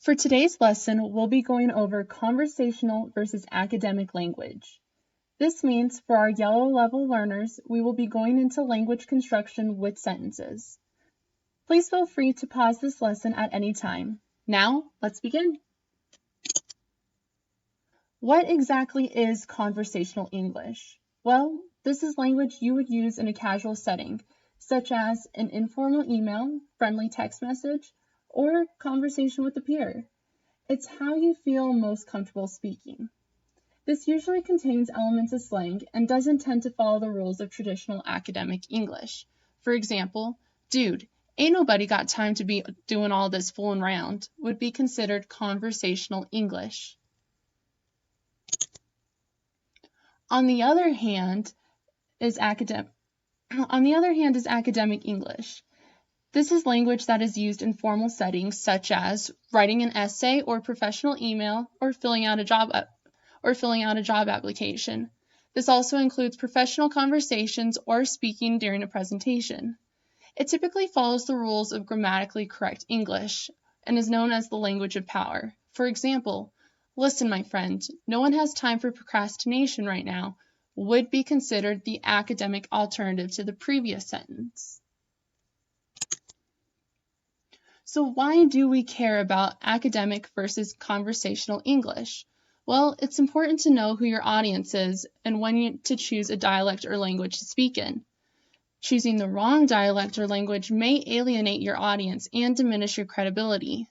For today's lesson, we'll be going over conversational versus academic language. This means for our yellow level learners, we will be going into language construction with sentences. Please feel free to pause this lesson at any time. Now, let's begin. What exactly is conversational English? Well, this is language you would use in a casual setting, such as an informal email, friendly text message, or conversation with a peer. It's how you feel most comfortable speaking. This usually contains elements of slang and doesn't tend to follow the rules of traditional academic English. For example, dude, ain't nobody got time to be doing all this fooling around would be considered conversational English. On the other hand is academic English. This is language that is used in formal settings such as writing an essay or professional email or filling out a job application. This also includes professional conversations or speaking during a presentation. It typically follows the rules of grammatically correct English and is known as the language of power. For example, listen, my friend, no one has time for procrastination right now would be considered the academic alternative to the previous sentence. So why do we care about academic versus conversational English? Well, it's important to know who your audience is and when to choose a dialect or language to speak in. Choosing the wrong dialect or language may alienate your audience and diminish your credibility.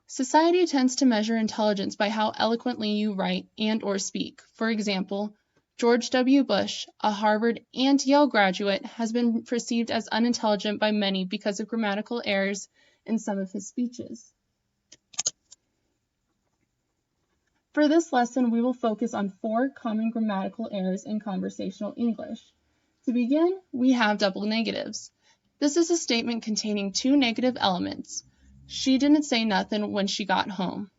Society tends to measure intelligence by how eloquently you write and or speak. For example, George W. Bush, a Harvard and Yale graduate, has been perceived as unintelligent by many because of grammatical errors in some of his speeches. For this lesson, we will focus on 4 common grammatical errors in conversational English. To begin, we have double negatives. This is a statement containing 2 negative elements. She didn't say nothing when she got home.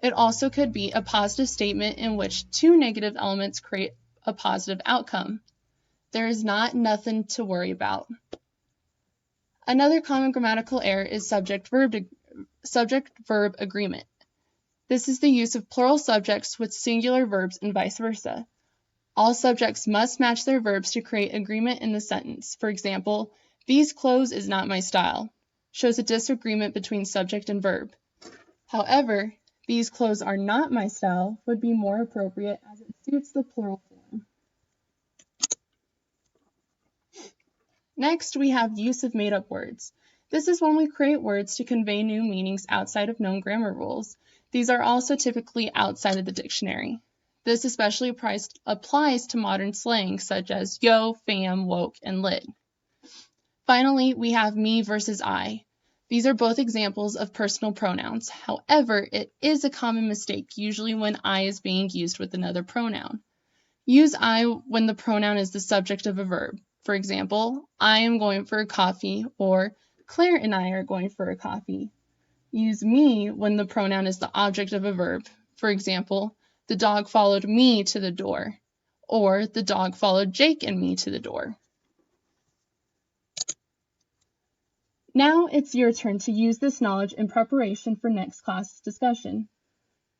It also could be a positive statement in which 2 negative elements create a positive outcome. There is not nothing to worry about. Another common grammatical error is subject-verb agreement. This is the use of plural subjects with singular verbs and vice versa. All subjects must match their verbs to create agreement in the sentence. For example, these clothes is not my style shows a disagreement between subject and verb. However, these clothes are not my style would be more appropriate as it suits the plural form. Next, we have use of made-up words. This is when we create words to convey new meanings outside of known grammar rules. These are also typically outside of the dictionary. This especially applies to modern slang such as yo, fam, woke, and lit. Finally, we have me versus I. These are both examples of personal pronouns. However, it is a common mistake, usually when I is being used with another pronoun. Use I when the pronoun is the subject of a verb. For example, I am going for a coffee, or Claire and I are going for a coffee. Use me when the pronoun is the object of a verb. For example, the dog followed me to the door, or the dog followed Jake and me to the door. Now it's your turn to use this knowledge in preparation for next class discussion.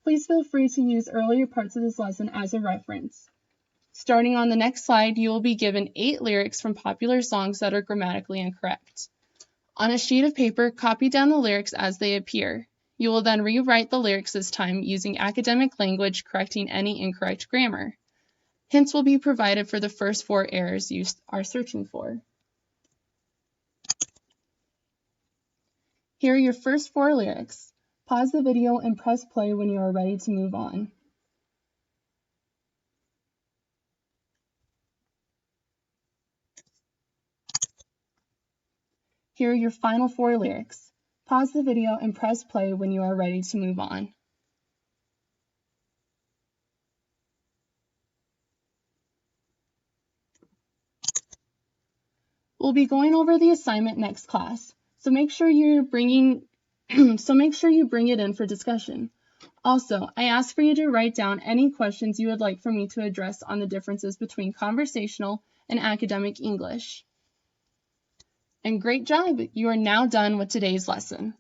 Please feel free to use earlier parts of this lesson as a reference. Starting on the next slide, you will be given 8 lyrics from popular songs that are grammatically incorrect. On a sheet of paper, copy down the lyrics as they appear. You will then rewrite the lyrics this time using academic language, correcting any incorrect grammar. Hints will be provided for the first 4 errors you are searching for. Here are your first 4 lyrics. Pause the video and press play when you are ready to move on. Here are your final 4 lyrics. Pause the video and press play when you are ready to move on. We'll be going over the assignment next class, so make sure you bring it in for discussion. Also, I ask for you to write down any questions you would like for me to address on the differences between conversational and academic English. And great job! You are now done with today's lesson.